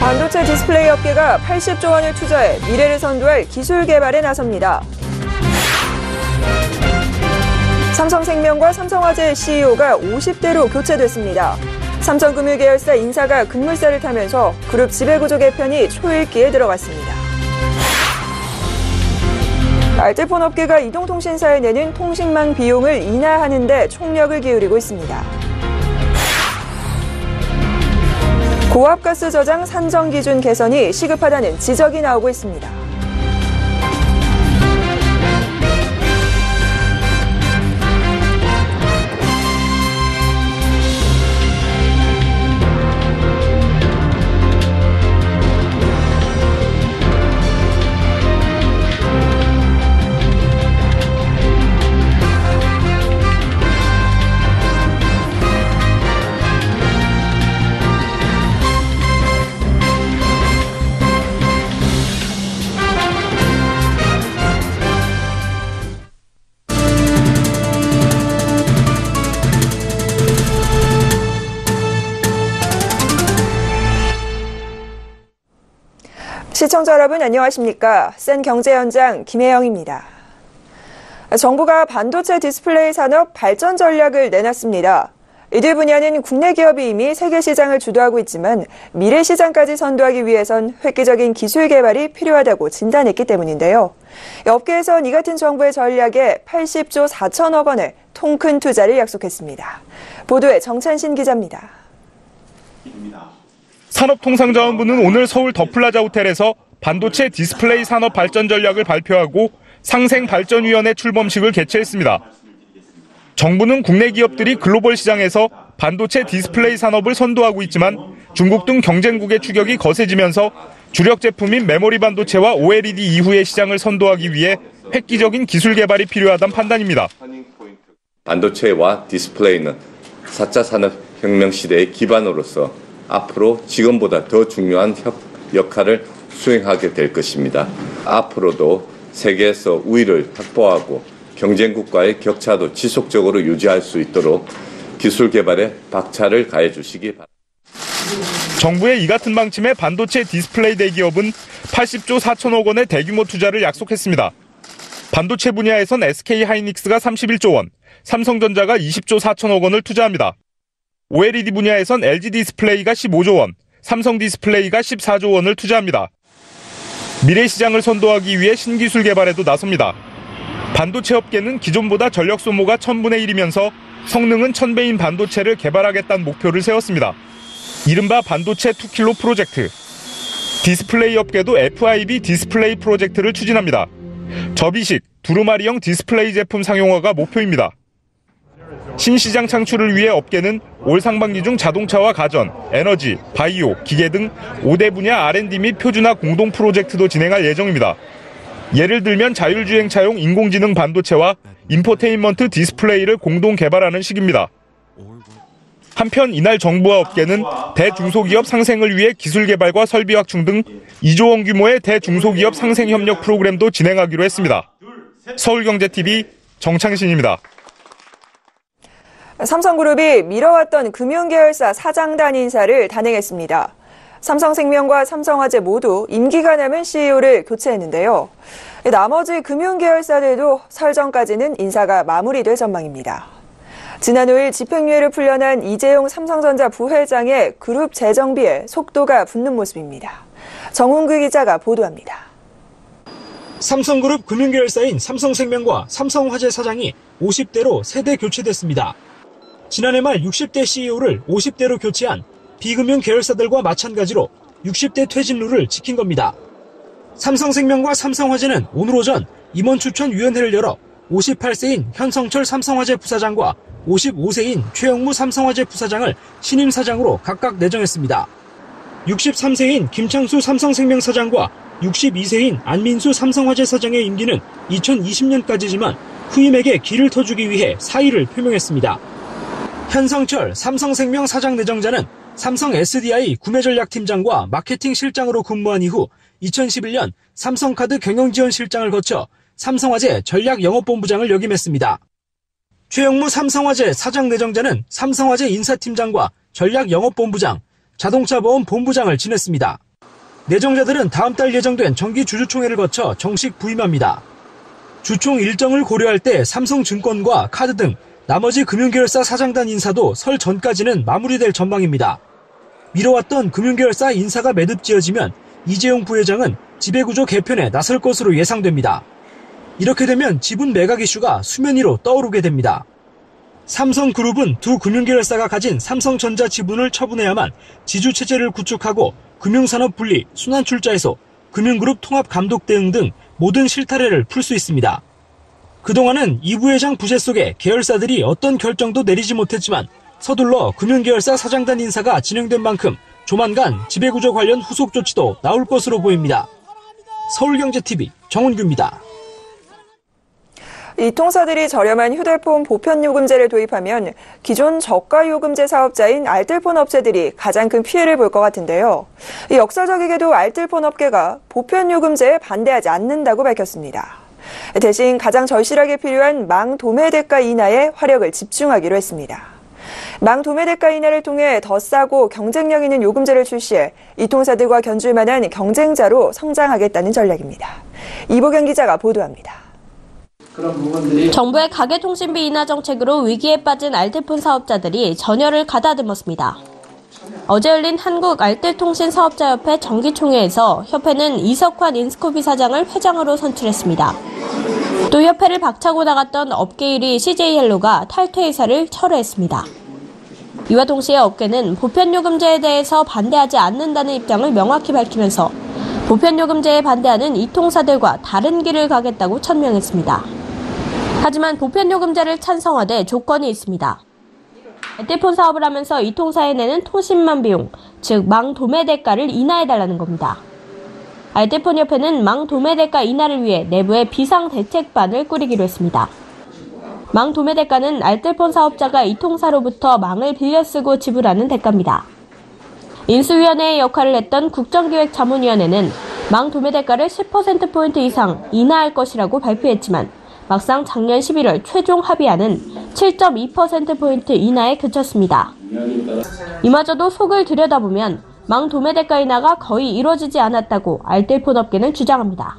반도체 디스플레이 업계가 80조 원을 투자해 미래를 선도할 기술 개발에 나섭니다. 삼성생명과 삼성화재 CEO가 50대로 교체됐습니다. 삼성금융 계열사 인사가 급물살을 타면서 그룹 지배구조 개편이 초읽기에 들어갔습니다. 알뜰폰 업계가 이동통신사에 내는 통신망 비용을 인하하는 데 총력을 기울이고 있습니다. 고압가스 저장 산정 기준 개선이 시급하다는 지적이 나오고 있습니다. 시청자 여러분 안녕하십니까? 센 경제 현장 김혜영입니다. 정부가 반도체 디스플레이 산업 발전 전략을 내놨습니다. 이들 분야는 국내 기업이 이미 세계 시장을 주도하고 있지만 미래 시장까지 선도하기 위해선 획기적인 기술 개발이 필요하다고 진단했기 때문인데요. 업계에선 이 같은 정부의 전략에 80조 4천억 원의 통큰 투자를 약속했습니다. 보도에 정찬신 기자입니다. 산업통상자원부는 오늘 서울 더플라자 호텔에서 반도체 디스플레이 산업 발전 전략을 발표하고 상생발전위원회 출범식을 개최했습니다. 정부는 국내 기업들이 글로벌 시장에서 반도체 디스플레이 산업을 선도하고 있지만 중국 등 경쟁국의 추격이 거세지면서 주력 제품인 메모리 반도체와 OLED 이후의 시장을 선도하기 위해 획기적인 기술 개발이 필요하다는 판단입니다. 반도체와 디스플레이는 4차 산업혁명 시대의 기반으로서 앞으로 지금보다 더 중요한 역할을 수행하게 될 것입니다. 앞으로도 세계에서 우위를 확보하고 경쟁국과의 격차도 지속적으로 유지할 수 있도록 기술 개발에 박차를 가해 주시기 바랍니다. 정부의 이 같은 방침에 반도체 디스플레이 대기업은 80조 4천억 원의 대규모 투자를 약속했습니다. 반도체 분야에선 SK하이닉스가 31조 원, 삼성전자가 20조 4천억 원을 투자합니다. OLED 분야에선 LG 디스플레이가 15조 원, 삼성 디스플레이가 14조 원을 투자합니다. 미래 시장을 선도하기 위해 신기술 개발에도 나섭니다. 반도체 업계는 기존보다 전력 소모가 1000분의 1이면서 성능은 1000배인 반도체를 개발하겠다는 목표를 세웠습니다. 이른바 반도체 2킬로 프로젝트. 디스플레이 업계도 FIB 디스플레이 프로젝트를 추진합니다. 접이식, 두루마리형 디스플레이 제품 상용화가 목표입니다. 신시장 창출을 위해 업계는 올 상반기 중 자동차와 가전, 에너지, 바이오, 기계 등 5대 분야 R&D 및 표준화 공동 프로젝트도 진행할 예정입니다. 예를 들면 자율주행차용 인공지능 반도체와 인포테인먼트 디스플레이를 공동 개발하는 시기입니다. 한편 이날 정부와 업계는 대중소기업 상생을 위해 기술 개발과 설비 확충 등 2조 원 규모의 대중소기업 상생 협력 프로그램도 진행하기로 했습니다. 서울경제TV 정창신입니다. 삼성그룹이 미뤄왔던 금융계열사 사장단 인사를 단행했습니다. 삼성생명과 삼성화재 모두 임기가 남은 CEO를 교체했는데요. 나머지 금융계열사들도 설 전까지는 인사가 마무리될 전망입니다. 지난 5일 집행유예를 풀려난 이재용 삼성전자 부회장의 그룹 재정비에 속도가 붙는 모습입니다. 정훈규 기자가 보도합니다. 삼성그룹 금융계열사인 삼성생명과 삼성화재 사장이 50대로 세대 교체됐습니다. 지난해 말 60대 CEO를 50대로 교체한 비금융 계열사들과 마찬가지로 60대 퇴진 룰을 지킨 겁니다. 삼성생명과 삼성화재는 오늘 오전 임원추천위원회를 열어 58세인 현성철 삼성화재 부사장과 55세인 최영무 삼성화재 부사장을 신임 사장으로 각각 내정했습니다. 63세인 김창수 삼성생명 사장과 62세인 안민수 삼성화재 사장의 임기는 2020년까지지만 후임에게 길을 터주기 위해 사의를 표명했습니다. 현성철 삼성생명 사장 내정자는 삼성 SDI 구매전략팀장과 마케팅 실장으로 근무한 이후 2011년 삼성카드 경영지원실장을 거쳐 삼성화재 전략영업본부장을 역임했습니다. 최영무 삼성화재 사장 내정자는 삼성화재 인사팀장과 전략영업본부장, 자동차보험 본부장을 지냈습니다. 내정자들은 다음 달 예정된 정기 주주총회를 거쳐 정식 부임합니다. 주총 일정을 고려할 때 삼성증권과 카드 등 나머지 금융계열사 사장단 인사도 설 전까지는 마무리될 전망입니다. 미뤄왔던 금융계열사 인사가 매듭지어지면 이재용 부회장은 지배구조 개편에 나설 것으로 예상됩니다. 이렇게 되면 지분 매각 이슈가 수면 위로 떠오르게 됩니다. 삼성그룹은 두 금융계열사가 가진 삼성전자 지분을 처분해야만 지주체제를 구축하고 금융산업 분리, 순환출자에서 금융그룹 통합감독 대응 등 모든 실타래를 풀 수 있습니다. 그동안은 이 부회장 부재 속에 계열사들이 어떤 결정도 내리지 못했지만 서둘러 금융계열사 사장단 인사가 진행된 만큼 조만간 지배구조 관련 후속 조치도 나올 것으로 보입니다. 서울경제TV 정은규입니다. 이 통사들이 저렴한 휴대폰 보편요금제를 도입하면 기존 저가요금제 사업자인 알뜰폰 업체들이 가장 큰 피해를 볼 것 같은데요. 이 역설적이게도 알뜰폰 업계가 보편요금제에 반대하지 않는다고 밝혔습니다. 대신 가장 절실하게 필요한 망도매 대가 인하에 화력을 집중하기로 했습니다. 망도매 대가 인하를 통해 더 싸고 경쟁력 있는 요금제를 출시해 이 통사들과 견줄 만한 경쟁자로 성장하겠다는 전략입니다. 이보경 기자가 보도합니다. 정부의 가계통신비 인하 정책으로 위기에 빠진 알뜰폰 사업자들이 전열을 가다듬었습니다. 어제 열린 한국알뜰통신사업자협회 정기총회에서 협회는 이석환 인스코비 사장을 회장으로 선출했습니다. 또 협회를 박차고 나갔던 업계 1위 CJ헬로가 탈퇴 의사를 철회했습니다. 이와 동시에 업계는 보편요금제에 대해서 반대하지 않는다는 입장을 명확히 밝히면서 보편요금제에 반대하는 이 통사들과 다른 길을 가겠다고 천명했습니다. 하지만 보편요금제를 찬성하되 조건이 있습니다. 알뜰폰 사업을 하면서 이 통사에 내는 통신만 비용, 즉 망도매 대가를 인하해달라는 겁니다. 알뜰폰협회는 망도매 대가 인하를 위해 내부의 비상대책반을 꾸리기로 했습니다. 망도매 대가는 알뜰폰 사업자가 이 통사로부터 망을 빌려 쓰고 지불하는 대가입니다. 인수위원회의 역할을 했던 국정기획자문위원회는 망도매 대가를 10%포인트 이상 인하할 것이라고 발표했지만 막상 작년 11월 최종 합의안은 7.2%포인트 인하에 그쳤습니다. 이마저도 속을 들여다보면 망도매 대가 인하가 거의 이루어지지 않았다고 알뜰폰 업계는 주장합니다.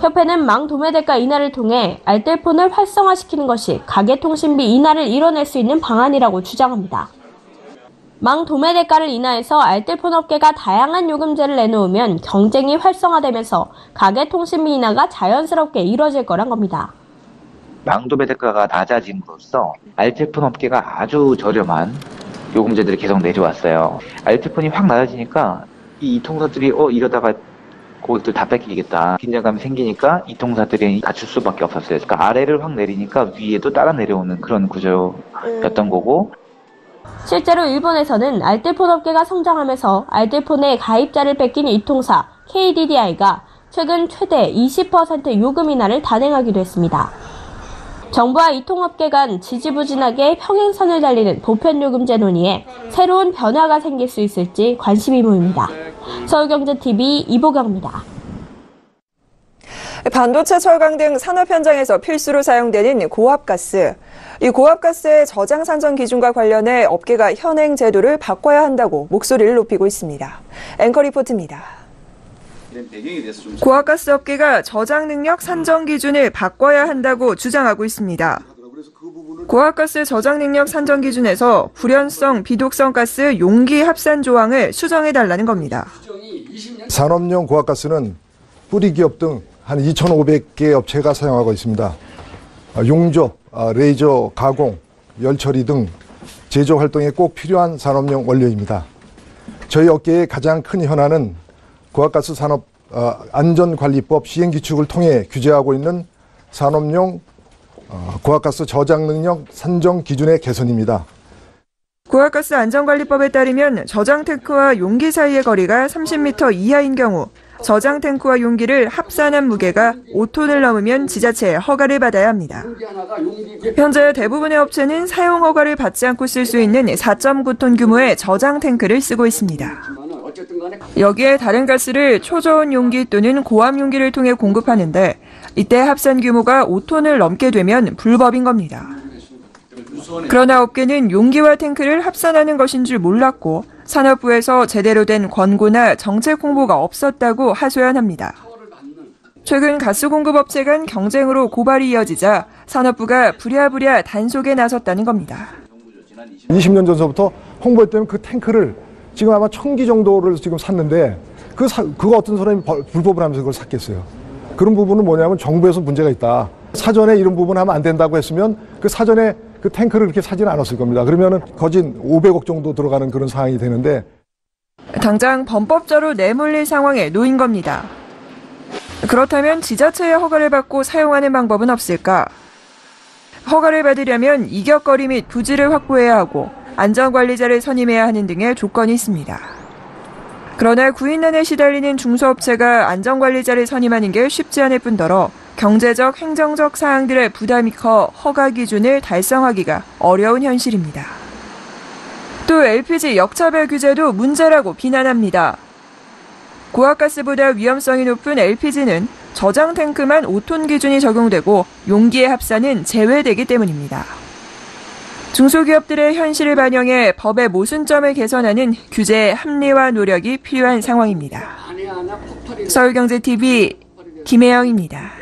협회는 망도매 대가 인하를 통해 알뜰폰을 활성화시키는 것이 가계통신비 인하를 이뤄낼 수 있는 방안이라고 주장합니다. 망도매 대가를 인하해서 알뜰폰 업계가 다양한 요금제를 내놓으면 경쟁이 활성화되면서 가계통신비 인하가 자연스럽게 이뤄질 거란 겁니다. 망도매 대가가 낮아짐으로써 알뜰폰 업계가 아주 저렴한 요금제들을 계속 내려왔어요. 알뜰폰이 확 낮아지니까 이 통사들이 이러다가 고객들 다 뺏기겠다. 긴장감이 생기니까 이 통사들이 낮출 수밖에 없었어요. 그러니까 아래를 확 내리니까 위에도 따라 내려오는 그런 구조였던 거고. 실제로 일본에서는 알뜰폰 업계가 성장하면서 알뜰폰의 가입자를 뺏긴 이 통사 KDDI가 최근 최대 20% 요금 인하를 단행하기도 했습니다. 정부와 이 통업계 간 지지부진하게 평행선을 달리는 보편요금제 논의에 새로운 변화가 생길 수 있을지 관심이 모입니다. 서울경제TV 이보경입니다. 반도체, 철강 등 산업 현장에서 필수로 사용되는 고압가스. 이 고압가스의 저장 산정 기준과 관련해 업계가 현행 제도를 바꿔야 한다고 목소리를 높이고 있습니다. 앵커 리포트입니다. 고압가스 업계가 저장 능력 산정 기준을 바꿔야 한다고 주장하고 있습니다. 고압가스 저장 능력 산정 기준에서 불연성, 비독성 가스 용기 합산 조항을 수정해달라는 겁니다. 산업용 고압가스는 뿌리기업 등 한 2,500개 업체가 사용하고 있습니다. 용접, 레이저 가공, 열 처리 등 제조 활동에 꼭 필요한 산업용 원료입니다. 저희 업계의 가장 큰 현안은 고압가스 산업 안전관리법 시행규칙을 통해 규제하고 있는 산업용 고압가스 저장 능력 산정 기준의 개선입니다. 고압가스 안전관리법에 따르면 저장 탱크와 용기 사이의 거리가 30m 이하인 경우 저장 탱크와 용기를 합산한 무게가 5톤을 넘으면 지자체의 허가를 받아야 합니다. 현재 대부분의 업체는 사용 허가를 받지 않고 쓸 수 있는 4.9톤 규모의 저장 탱크를 쓰고 있습니다. 여기에 다른 가스를 초저온 용기 또는 고압 용기를 통해 공급하는데 이때 합산 규모가 5톤을 넘게 되면 불법인 겁니다. 그러나 업계는 용기와 탱크를 합산하는 것인 줄 몰랐고 산업부에서 제대로 된 권고나 정책 홍보가 없었다고 하소연합니다. 최근 가스 공급업체 간 경쟁으로 고발이 이어지자 산업부가 부랴부랴 단속에 나섰다는 겁니다. 20년 전서부터 홍보했다면 그 탱크를 지금 아마 1000기 정도를 지금 샀는데 그거 어떤 사람이 불법을 하면서 그걸 샀겠어요. 그런 부분은 뭐냐면 정부에서 문제가 있다. 사전에 이런 부분 하면 안 된다고 했으면 그 사전에 그 탱크를 이렇게 사지는 않았을 겁니다. 그러면은 거진 500억 정도 들어가는 그런 상황이 되는데 당장 범법자로 내몰릴 상황에 놓인 겁니다. 그렇다면 지자체의 허가를 받고 사용하는 방법은 없을까? 허가를 받으려면 이격거리 및 부지를 확보해야 하고 안전관리자를 선임해야 하는 등의 조건이 있습니다. 그러나 구인난에 시달리는 중소업체가 안전관리자를 선임하는 게 쉽지 않을 뿐더러 경제적, 행정적 사항들의 부담이 커 허가 기준을 달성하기가 어려운 현실입니다. 또 LPG 역차별 규제도 문제라고 비난합니다. 고압가스보다 위험성이 높은 LPG는 저장 탱크만 5톤 기준이 적용되고 용기의 합산은 제외되기 때문입니다. 중소기업들의 현실을 반영해 법의 모순점을 개선하는 규제의 합리화 노력이 필요한 상황입니다. 서울경제TV 김혜영입니다.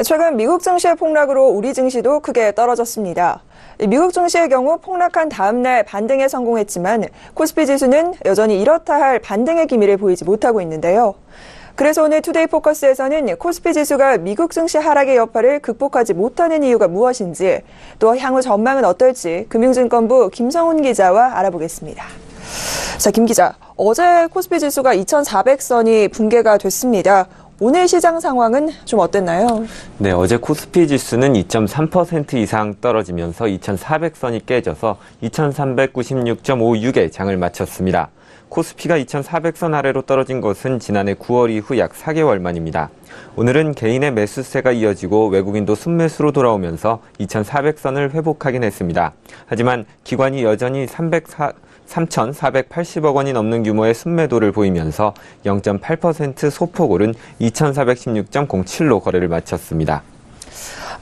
최근 미국 증시의 폭락으로 우리 증시도 크게 떨어졌습니다. 미국 증시의 경우 폭락한 다음 날 반등에 성공했지만 코스피 지수는 여전히 이렇다 할 반등의 기미를 보이지 못하고 있는데요. 그래서 오늘 투데이 포커스에서는 코스피 지수가 미국 증시 하락의 여파를 극복하지 못하는 이유가 무엇인지, 또 향후 전망은 어떨지 금융증권부 김성훈 기자와 알아보겠습니다. 자, 김 기자, 어제 코스피 지수가 2,400선이 붕괴가 됐습니다. 오늘 시장 상황은 좀 어땠나요? 네, 어제 코스피 지수는 2.3% 이상 떨어지면서 2,400선이 깨져서 2,396.56에 장을 마쳤습니다. 코스피가 2,400선 아래로 떨어진 것은 지난해 9월 이후 약 4개월 만입니다. 오늘은 개인의 매수세가 이어지고 외국인도 순매수로 돌아오면서 2,400선을 회복하긴 했습니다. 하지만 기관이 여전히 3,480억 원이 넘는 규모의 순매도를 보이면서 0.8% 소폭 오른 2,416.07로 거래를 마쳤습니다.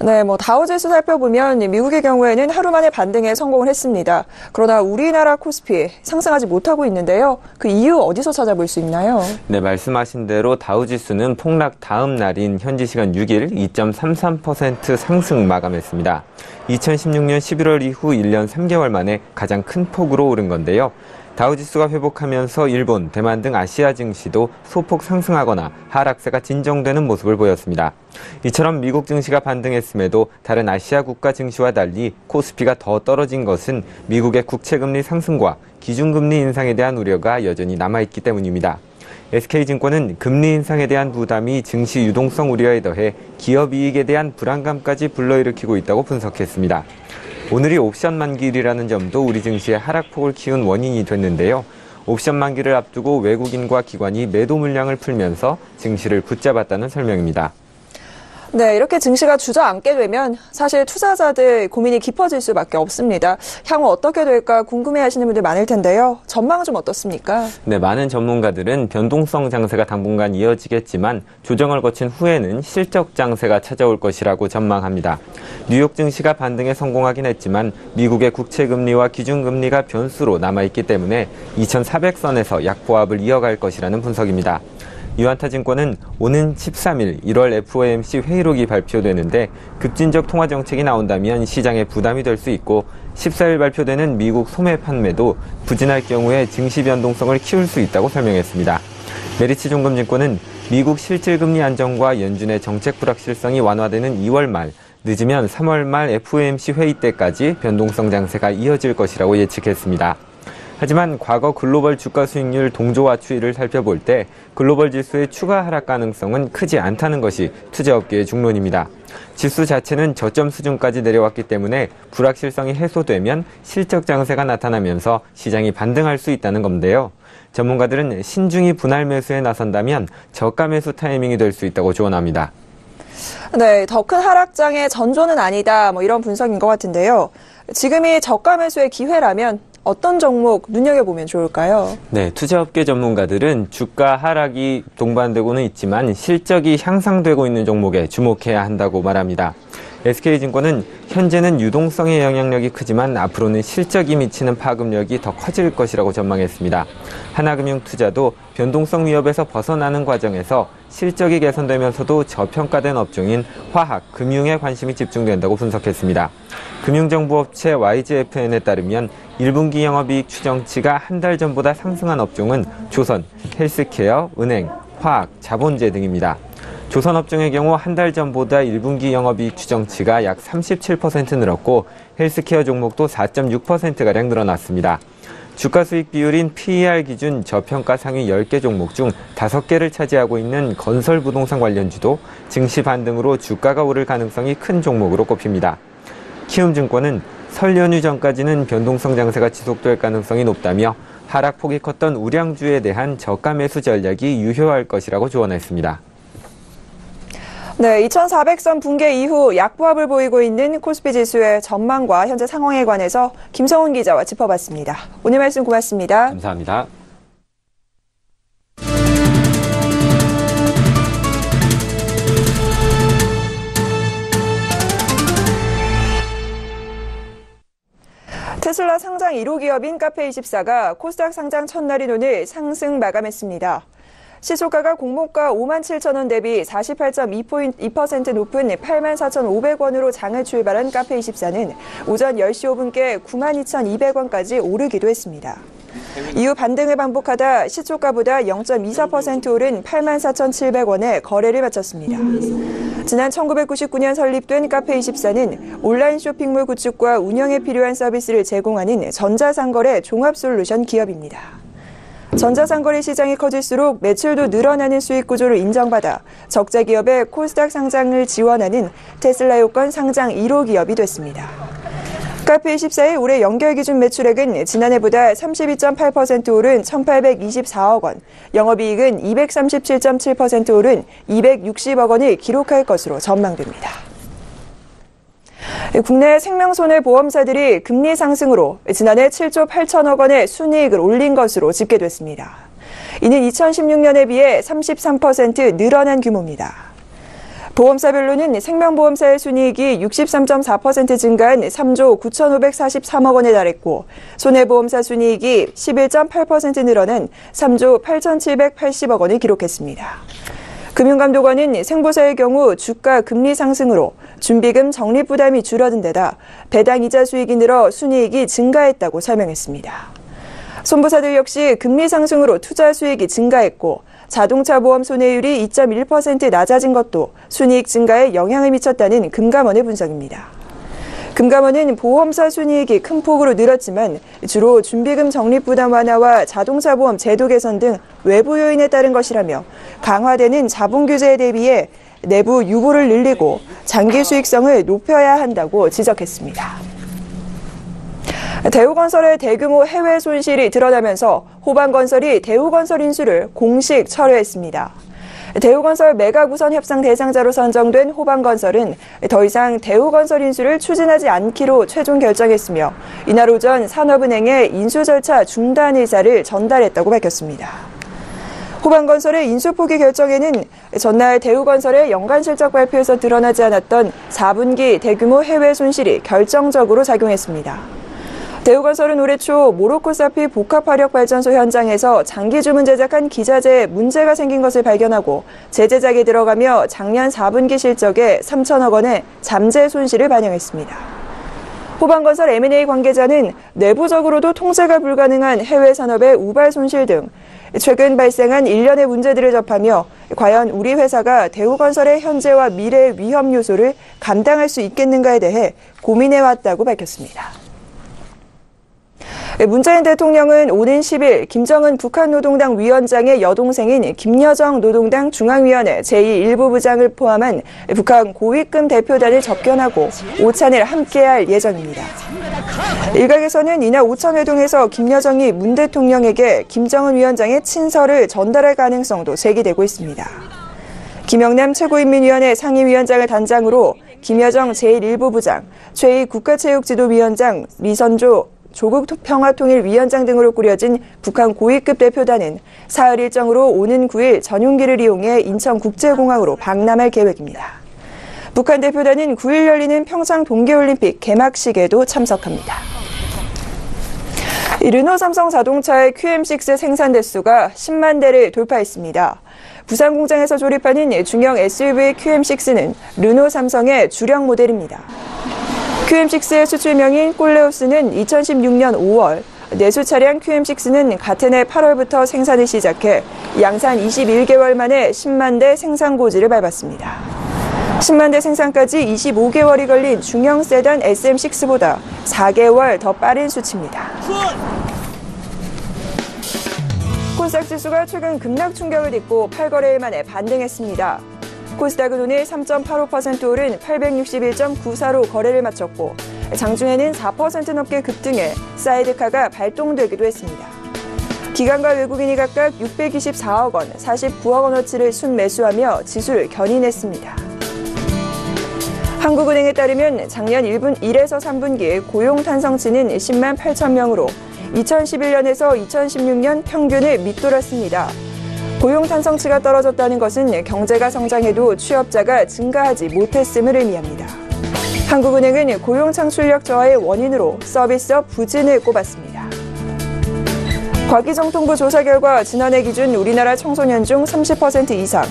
네, 다우지수 살펴보면 미국의 경우에는 하루 만에 반등에 성공을 했습니다. 그러나 우리나라 코스피 상승하지 못하고 있는데요. 그 이유 어디서 찾아볼 수 있나요? 네, 말씀하신 대로 다우지수는 폭락 다음 날인 현지 시간 6일 2.33% 상승 마감했습니다. 2016년 11월 이후 1년 3개월 만에 가장 큰 폭으로 오른 건데요. 다우지수가 회복하면서 일본, 대만 등 아시아 증시도 소폭 상승하거나 하락세가 진정되는 모습을 보였습니다. 이처럼 미국 증시가 반등했음에도 다른 아시아 국가 증시와 달리 코스피가 더 떨어진 것은 미국의 국채금리 상승과 기준금리 인상에 대한 우려가 여전히 남아있기 때문입니다. SK증권은 금리 인상에 대한 부담이 증시 유동성 우려에 더해 기업 이익에 대한 불안감까지 불러일으키고 있다고 분석했습니다. 오늘이 옵션 만기일이라는 점도 우리 증시의 하락폭을 키운 원인이 됐는데요. 옵션 만기를 앞두고 외국인과 기관이 매도 물량을 풀면서 증시를 붙잡았다는 설명입니다. 네, 이렇게 증시가 주저앉게 되면 사실 투자자들 고민이 깊어질 수밖에 없습니다. 향후 어떻게 될까 궁금해하시는 분들 많을 텐데요. 전망은 좀 어떻습니까? 네, 많은 전문가들은 변동성 장세가 당분간 이어지겠지만 조정을 거친 후에는 실적 장세가 찾아올 것이라고 전망합니다. 뉴욕 증시가 반등에 성공하긴 했지만 미국의 국채금리와 기준금리가 변수로 남아있기 때문에 2,400선에서 약보합을 이어갈 것이라는 분석입니다. 유안타증권은 오는 13일 1월 FOMC 회의록이 발표되는데 급진적 통화 정책이 나온다면 시장에 부담이 될 수 있고 14일 발표되는 미국 소매 판매도 부진할 경우에 증시 변동성을 키울 수 있다고 설명했습니다. 메리츠종금증권은 미국 실질금리 안정과 연준의 정책 불확실성이 완화되는 2월 말, 늦으면 3월 말 FOMC 회의 때까지 변동성 장세가 이어질 것이라고 예측했습니다. 하지만 과거 글로벌 주가 수익률 동조화 추이를 살펴볼 때 글로벌 지수의 추가 하락 가능성은 크지 않다는 것이 투자업계의 중론입니다. 지수 자체는 저점 수준까지 내려왔기 때문에 불확실성이 해소되면 실적 장세가 나타나면서 시장이 반등할 수 있다는 건데요. 전문가들은 신중히 분할 매수에 나선다면 저가 매수 타이밍이 될 수 있다고 조언합니다. 네, 더 큰 하락장의 전조는 아니다, 이런 분석인 것 같은데요. 지금이 저가 매수의 기회라면 어떤 종목 눈여겨보면 좋을까요? 네, 투자업계 전문가들은 주가 하락이 동반되고는 있지만 실적이 향상되고 있는 종목에 주목해야 한다고 말합니다. SK증권은 현재는 유동성의 영향력이 크지만 앞으로는 실적이 미치는 파급력이 더 커질 것이라고 전망했습니다. 하나금융투자도 변동성 위협에서 벗어나는 과정에서 실적이 개선되면서도 저평가된 업종인 화학, 금융에 관심이 집중된다고 분석했습니다. 금융정보업체 YGFN에 따르면 1분기 영업이익 추정치가 한 달 전보다 상승한 업종은 조선, 헬스케어, 은행, 화학, 자본재 등입니다. 조선업종의 경우 한 달 전보다 1분기 영업이익 추정치가 약 37% 늘었고 헬스케어 종목도 4.6%가량 늘어났습니다. 주가 수익 비율인 PER 기준 저평가 상위 10개 종목 중 5개를 차지하고 있는 건설 부동산 관련주도 증시 반등으로 주가가 오를 가능성이 큰 종목으로 꼽힙니다. 키움증권은 설 연휴 전까지는 변동성 장세가 지속될 가능성이 높다며 하락폭이 컸던 우량주에 대한 저가 매수 전략이 유효할 것이라고 조언했습니다. 네, 2400선 붕괴 이후 약보합을 보이고 있는 코스피 지수의 전망과 현재 상황에 관해서 김성훈 기자와 짚어봤습니다. 오늘 말씀 고맙습니다. 감사합니다. 테슬라 상장 1호 기업인 카페24가 코스닥 상장 첫날인 오늘 상승 마감했습니다. 시초가가 공모가 57,000원 대비 48.2% 높은 84,500원으로 장을 출발한 카페24는 오전 10시 5분께 92,200원까지 오르기도 했습니다. 이후 반등을 반복하다 시초가보다 0.24% 오른 84,700원에 거래를 마쳤습니다. 지난 1999년 설립된 카페24는 온라인 쇼핑몰 구축과 운영에 필요한 서비스를 제공하는 전자상거래 종합솔루션 기업입니다. 전자상거래 시장이 커질수록 매출도 늘어나는 수익 구조를 인정받아 적자 기업의 코스닥 상장을 지원하는 테슬라 요건 상장 1호 기업이 됐습니다. 카페24의 올해 연결 기준 매출액은 지난해보다 32.8% 오른 1,824억 원, 영업이익은 237.7% 오른 260억 원을 기록할 것으로 전망됩니다. 국내 생명손해보험사들이 금리 상승으로 지난해 7조 8천억 원의 순이익을 올린 것으로 집계됐습니다. 이는 2016년에 비해 33% 늘어난 규모입니다. 보험사별로는 생명보험사의 순이익이 63.4% 증가한 3조 9,543억 원에 달했고 손해보험사 순이익이 11.8% 늘어난 3조 8,780억 원을 기록했습니다. 금융감독원은 생보사의 경우 주가 금리 상승으로 준비금 적립 부담이 줄어든 데다 배당 이자 수익이 늘어 순이익이 증가했다고 설명했습니다. 손보사들 역시 금리 상승으로 투자 수익이 증가했고 자동차 보험 손해율이 2.1% 낮아진 것도 순이익 증가에 영향을 미쳤다는 금감원의 분석입니다. 금감원은 보험사 순이익이 큰 폭으로 늘었지만 주로 준비금 적립 부담 완화와 자동차 보험 제도 개선 등 외부 요인에 따른 것이라며 강화되는 자본 규제에 대비해 내부 유보를 늘리고 장기 수익성을 높여야 한다고 지적했습니다. 대우건설의 대규모 해외 손실이 드러나면서 호반건설이 대우건설 인수를 공식 철회했습니다. 대우건설 매각우선 협상 대상자로 선정된 호반건설은 더 이상 대우건설 인수를 추진하지 않기로 최종 결정했으며 이날 오전 산업은행에 인수 절차 중단 의사를 전달했다고 밝혔습니다. 호반건설의 인수 포기 결정에는 전날 대우건설의 연간 실적 발표에서 드러나지 않았던 4분기 대규모 해외 손실이 결정적으로 작용했습니다. 대우건설은 올해 초 모로코사피 복합화력발전소 현장에서 장기 주문 제작한 기자재에 문제가 생긴 것을 발견하고 재제작에 들어가며 작년 4분기 실적에 3천억 원의 잠재 손실을 반영했습니다. 호반건설 M&A 관계자는 내부적으로도 통제가 불가능한 해외 산업의 우발 손실 등 최근 발생한 일련의 문제들을 접하며 과연 우리 회사가 대우건설의 현재와 미래의 위험 요소를 감당할 수 있겠는가에 대해 고민해왔다고 밝혔습니다. 문재인 대통령은 오는 10일 김정은 북한노동당 위원장의 여동생인 김여정 노동당 중앙위원회 제2일부 부장을 포함한 북한 고위급 대표단을 접견하고 오찬을 함께할 예정입니다. 일각에서는 이날 오찬회동에서 김여정이 문 대통령에게 김정은 위원장의 친서를 전달할 가능성도 제기되고 있습니다. 김영남 최고인민위원회 상임위원장을 단장으로 김여정 제1일부 부장, 최희 국가체육지도위원장, 리선조 조국 평화통일위원장 등으로 꾸려진 북한 고위급 대표단은 사흘 일정으로 오는 9일 전용기를 이용해 인천국제공항으로 방남할 계획입니다. 북한 대표단은 9일 열리는 평창 동계올림픽 개막식에도 참석합니다. 르노 삼성 자동차의 QM6 생산 대수가 10만 대를 돌파했습니다. 부산 공장에서 조립하는 중형 SUV QM6는 르노 삼성의 주력 모델입니다. QM6의 수출명인 꼴레오스는 2016년 5월, 내수 차량 QM6는 같은 해 8월부터 생산을 시작해 양산 21개월 만에 10만 대 생산 고지를 밟았습니다. 10만 대 생산까지 25개월이 걸린 중형 세단 SM6보다 4개월 더 빠른 수치입니다. 코스닥 지수가 최근 급락 충격을 딛고 8거래일 만에 반등했습니다. 코스닥은 오늘 3.85% 오른 861.94로 거래를 마쳤고 장중에는 4% 넘게 급등해 사이드카가 발동되기도 했습니다. 기관과 외국인이 각각 624억 원, 49억 원어치를 순매수하며 지수를 견인했습니다. 한국은행에 따르면 작년 1에서 3분기 고용 탄성치는 10만 8천 명으로 2011년에서 2016년 평균을 밑돌았습니다. 고용 탄성치가 떨어졌다는 것은 경제가 성장해도 취업자가 증가하지 못했음을 의미합니다. 한국은행은 고용 창출력 저하의 원인으로 서비스업 부진을 꼽았습니다. 과기정통부 조사 결과 지난해 기준 우리나라 청소년 중 30% 이상,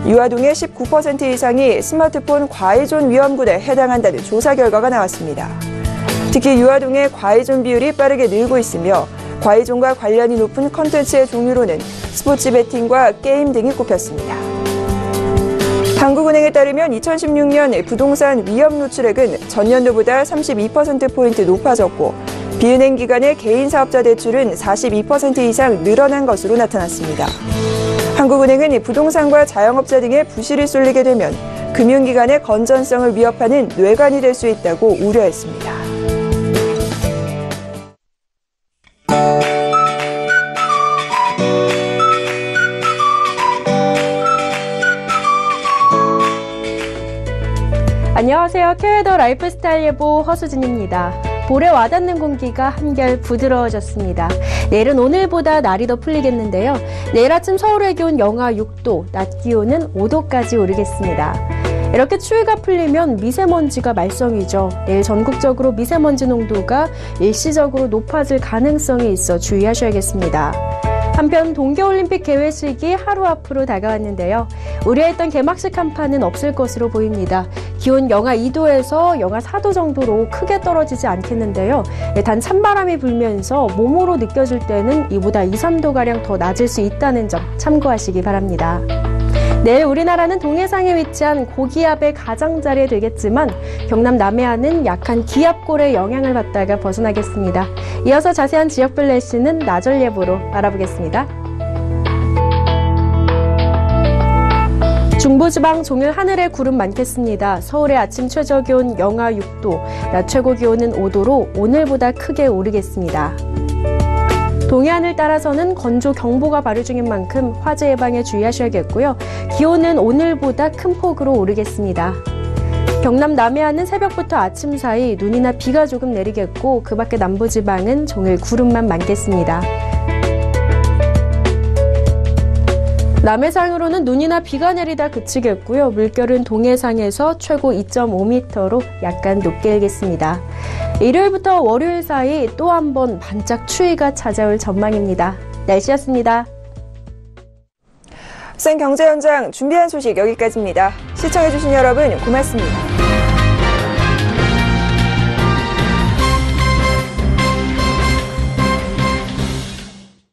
유아동의 19% 이상이 스마트폰 과의존 위험군에 해당한다는 조사 결과가 나왔습니다. 특히 유아동의 과의존 비율이 빠르게 늘고 있으며 과의존과 관련이 높은 콘텐츠의 종류로는 스포츠 베팅과 게임 등이 꼽혔습니다. 한국은행에 따르면 2016년 부동산 위험 노출액은 전년도보다 32%포인트 높아졌고 비은행 기관의 개인 사업자 대출은 42% 이상 늘어난 것으로 나타났습니다. 한국은행은 부동산과 자영업자 등의 부실이 쏠리게 되면 금융기관의 건전성을 위협하는 뇌관이 될 수 있다고 우려했습니다. 안녕하세요. 큐에더 라이프스타일 예보 허수진입니다. 볼에 와닿는 공기가 한결 부드러워졌습니다. 내일은 오늘보다 날이 더 풀리겠는데요. 내일 아침 서울의 기온 영하 6도, 낮 기온은 5도까지 오르겠습니다. 이렇게 추위가 풀리면 미세먼지가 말썽이죠. 내일 전국적으로 미세먼지 농도가 일시적으로 높아질 가능성이 있어 주의하셔야겠습니다. 한편 동계올림픽 개회식이 하루 앞으로 다가왔는데요. 우려했던 개막식 한파는 없을 것으로 보입니다. 기온 영하 2도에서 영하 4도 정도로 크게 떨어지지 않겠는데요. 단 찬바람이 불면서 몸으로 느껴질 때는 이보다 2, 3도가량 더 낮을 수 있다는 점 참고하시기 바랍니다. 내일 우리나라는 동해상에 위치한 고기압의 가장자리에 들겠지만 경남 남해안은 약한 기압골의 영향을 받다가 벗어나겠습니다. 이어서 자세한 지역별 날씨는 나절 예보로 알아보겠습니다. 중부지방 종일 하늘에 구름 많겠습니다. 서울의 아침 최저기온 영하 6도, 낮 최고기온은 5도로 오늘보다 크게 오르겠습니다. 동해안을 따라서는 건조경보가 발효 중인 만큼 화재 예방에 주의하셔야겠고요. 기온은 오늘보다 큰 폭으로 오르겠습니다. 경남 남해안은 새벽부터 아침 사이 눈이나 비가 조금 내리겠고 그 밖에 남부지방은 종일 구름만 많겠습니다. 남해상으로는 눈이나 비가 내리다 그치겠고요. 물결은 동해상에서 최고 2.5m로 약간 높게 일겠습니다. 일요일부터 월요일 사이 또 한 번 반짝 추위가 찾아올 전망입니다. 날씨였습니다. 생경제 현장 준비한 소식 여기까지입니다. 시청해주신 여러분 고맙습니다.